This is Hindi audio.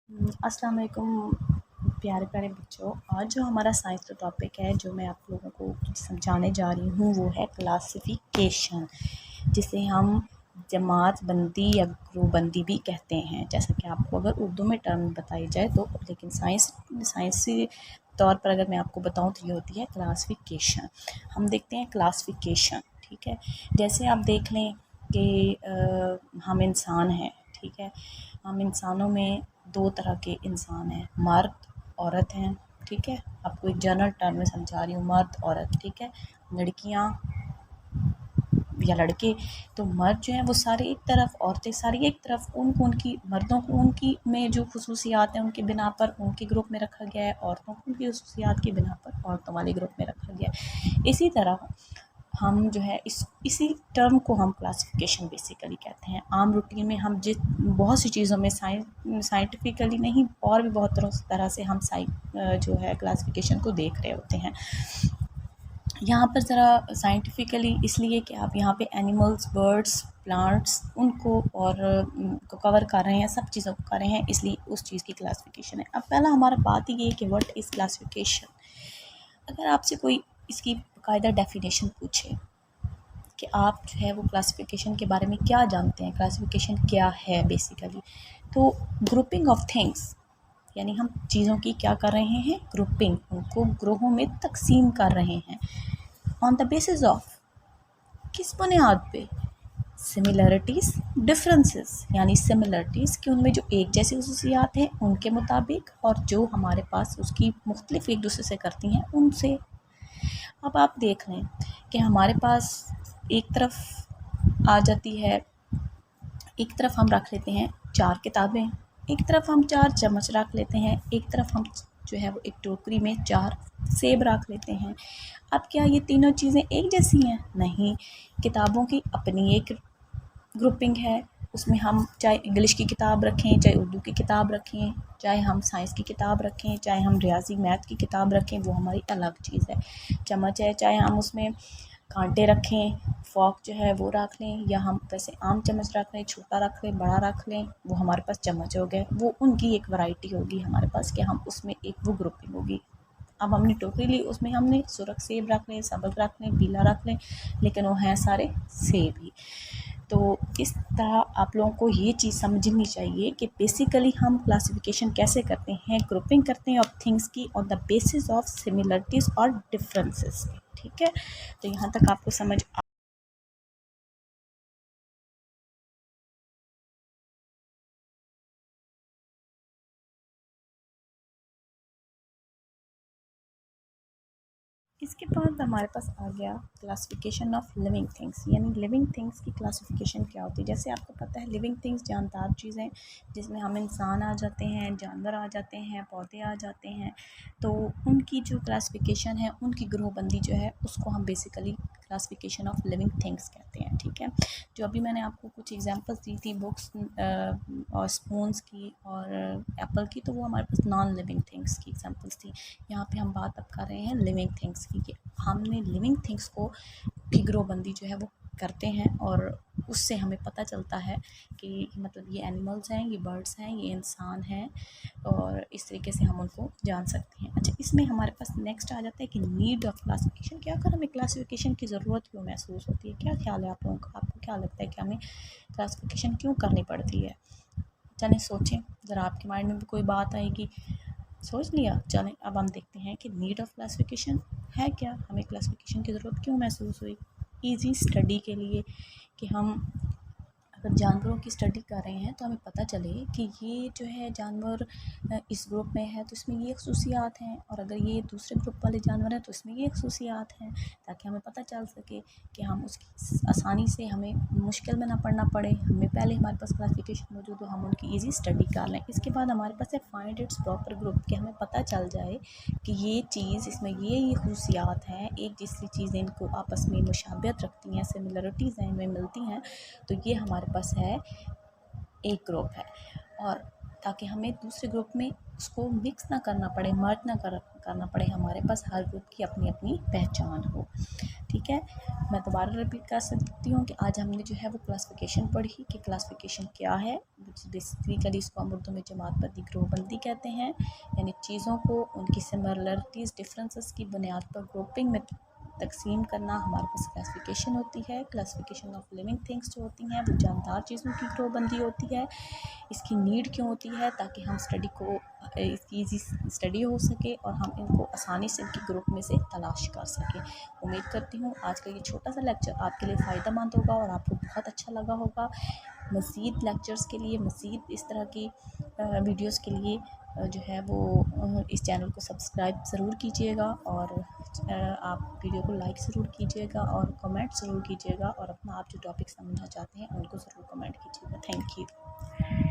अस्सलाम वालेकुम प्यारे प्यारे बच्चों। आज जो हमारा साइंस का टॉपिक है जो मैं आप लोगों को समझाने जा रही हूँ वो है क्लासिफिकेशन, जिसे हम जमात बंदी या ग्रुप बंदी भी कहते हैं। जैसा कि आपको अगर उर्दू में टर्म बताई जाए तो, लेकिन साइंसी तौर पर अगर मैं आपको बताऊँ तो ये होती है क्लासिफिकेशन। हम देखते हैं क्लासिफिकेशन, ठीक है। जैसे आप देख लें कि हम इंसान हैं, ठीक है। हम इंसानों में दो तरह के इंसान हैं, मर्द औरत हैं, ठीक है। आपको एक जनरल टर्म में समझा रही हूँ, मर्द औरत, ठीक है। लड़कियाँ या लड़के। तो मर्द जो हैं वो सारे एक तरफ, औरतें सारी एक तरफ। उनको उनकी मर्दों को उनकी में जो खुसूसियात हैं उनके बिना पर उनके ग्रुप में रखा गया है, औरतों को उनकी खुसूसियात की बिना पर औरतों वाले ग्रुप में रखा गया है। इसी तरह हम जो है इसी टर्म को हम क्लासिफिकेशन बेसिकली कहते हैं। आम रूटीन में हम बहुत सी चीज़ों में साइंटिफिकली नहीं और भी बहुत तरह से हम जो है क्लासिफिकेशन को देख रहे होते हैं। यहाँ पर ज़रा साइंटिफिकली इसलिए कि आप यहाँ पे एनिमल्स, बर्ड्स, प्लांट्स उनको और को कवर कर रहे हैं, सब चीज़ों को कर रहे हैं, इसलिए उस चीज़ की क्लासिफिकेशन है। अब पहला हमारा बात ये है कि व्हाट इज़ क्लासिफिकेशन। अगर आपसे कोई इसकी बाकायदा डेफिनेशन पूछे कि आप जो है वो क्लासिफिकेशन के बारे में क्या जानते हैं, क्लासिफिकेशन क्या है बेसिकली, तो ग्रुपिंग ऑफ थिंग्स, यानी हम चीज़ों की क्या कर रहे हैं, ग्रुपिंग, उनको ग्रोहों में तकसीम कर रहे हैं। ऑन द बेसिस ऑफ, किस बुनियाद पे, सिमिलरिटीज़ डिफरेंसेस, यानी सिमिलरिटीज़ कि उनमें जो एक जैसी खसूसियात हैं उनके मुताबिक, और जो हमारे पास उसकी मुख्तलिफ एक दूसरे से करती हैं उनसे। अब आप देख लें कि हमारे पास एक तरफ आ जाती है, एक तरफ हम रख लेते हैं 4 किताबें, एक तरफ हम 4 चम्मच रख लेते हैं, एक तरफ हम जो है वो एक टोकरी में 4 सेब रख लेते हैं। अब क्या ये तीनों चीज़ें एक जैसी हैं? नहीं। किताबों की अपनी एक ग्रुपिंग है, उसमें हम चाहे इंग्लिश की किताब रखें, चाहे उर्दू की किताब रखें, चाहे हम साइंस की किताब रखें, चाहे हम रियाजी मैथ की किताब रखें, वो हमारी अलग चीज़ है। चम्मच है, चाहे हम उसमें कांटे रखें, फ़ॉर्क जो है वो रख लें, या हम वैसे आम चम्मच रख लें, छोटा रख लें, बड़ा रख लें, वो हमारे पास चम्मच हो गए। वो उनकी एक वैरायटी होगी हमारे पास कि हम उसमें एक वो ग्रुपिंग होगी। अब हमने टोकरी ली, उसमें हमने सुरख सेब रख लें, सबक रख लें, पीला रख लें, लेकिन वो हैं सारे सेब ही। तो इस तरह आप लोगों को ये चीज़ समझनी चाहिए कि बेसिकली हम क्लासिफिकेशन कैसे करते हैं, ग्रुपिंग करते हैं ऑफ थिंग्स की on the basis of similarities और डिफरेंसेस, ठीक है। तो यहाँ तक आपको समझ इसके बाद हमारे पास आ गया क्लासिफिकेशन ऑफ लिविंग थिंग्स, यानी लिविंग थिंग्स की क्लासिफिकेशन क्या होती है। जैसे आपको पता है लिविंग थिंग्स जानदार चीज़ें, जिसमें हम इंसान आ जाते हैं, जानवर आ जाते हैं, पौधे आ जाते हैं। तो उनकी जो क्लासिफिकेशन है, उनकी ग्रोहबंदी जो है उसको हम basically classification of living things कहते हैं, ठीक है। जो अभी मैंने आपको कुछ एग्जांपल्स दी थी बुक्स और स्पून्स की और एप्पल की, तो वो हमारे पास नॉन लिविंग थिंग्स की एग्जांपल्स थी। यहाँ पे हम बात अब कर रहे हैं लिविंग थिंग्स की, कि हमने लिविंग थिंग्स को की ग्रोहबंदी जो है वो करते हैं, और उससे हमें पता चलता है कि मतलब ये एनिमल्स हैं, ये बर्ड्स हैं, ये इंसान हैं, और इस तरीके से हम उनको जान सकते हैं। अच्छा, इसमें हमारे पास नेक्स्ट आ जाता है कि नीड ऑफ क्लासिफिकेशन, क्या कर हमें क्लासिफिकेशन की ज़रूरत क्यों महसूस होती है, क्या ख्याल है आप लोगों का, आपको क्या लगता है कि हमें क्लासिफिकेशन क्यों करनी पड़ती है। चलें सोचें ज़रा, आपके माइंड में भी कोई बात आएगी, सोच लिया। चलें अब हम देखते हैं कि नीड ऑफ क्लासिफिकेशन है क्या, हमें क्लासिफिकेशन की ज़रूरत क्यों महसूस हुई। ईजी स्टडी के लिए, कि हम अगर जानवरों की स्टडी कर रहे हैं तो हमें पता चले कि ये जो है जानवर इस ग्रुप में है तो इसमें ये खसूसियात हैं, और अगर ये दूसरे ग्रुप वाले जानवर हैं तो इसमें ये खसूसियात हैं, ताकि हमें पता चल सके कि हम उसकी आसानी से, हमें मुश्किल में ना पड़ना पड़े, हमें पहले हमारे पास क्लासिफिकेशन मौजूद हो, हम उनकी ईजी स्टडी कर लें। इसके बाद हमारे पास है फाइंड इट्स प्रॉपर ग्रुप, कि हमें पता चल जाए कि ये चीज़, इसमें ये खसूसियात हैं, एक जैसी चीज़ें इनको आपस में मुशाबियत रखती हैं, सिमिलरिटीज़ हैं, इनमें मिलती हैं, तो ये हमारे पास है एक ग्रुप है। और ताकि हमें दूसरे ग्रुप में उसको मिक्स ना करना पड़े, मर्ज ना करना करना पड़े, हमारे पास हर ग्रुप की अपनी अपनी पहचान हो। ठीक है, मैं दोबारा रिपीट कर सकती हूँ कि आज हमने जो है वो क्लासिफिकेशन पढ़ी कि क्लासिफिकेशन क्या है। बेसिकली इसको हम उर्दू में जमातबंदी, ग्रुपबंदी कहते हैं, यानी चीज़ों को उनकी सिमिलरिटीज़, डिफरेंसेस की बुनियाद पर ग्रुपिंग में तकसीम करना हमारे पास क्लासिफिकेशन होती है। क्लासिफिकेशन ऑफ लिविंग थिंग्स जो होती हैं वो जानदार चीज़ों की ग्रुपबंदी होती है। इसकी नीड क्यों होती है? ताकि हम स्टडी को ईज़ी स्टडी हो सके और हम इनको आसानी से इनके ग्रुप में से तलाश कर सकें। उम्मीद करती हूँ आज का ये छोटा सा लेक्चर आपके लिए फ़ायदेमंद होगा और आपको बहुत अच्छा लगा होगा। मज़ीद लेक्चर्स के लिए, मज़ीद इस तरह की वीडियोस के लिए जो है वो इस चैनल को सब्सक्राइब ज़रूर कीजिएगा और आप वीडियो को लाइक ज़रूर कीजिएगा और कमेंट ज़रूर कीजिएगा और अपना आप जो टॉपिक समझना चाहते हैं उनको ज़रूर कमेंट कीजिएगा। Thank you.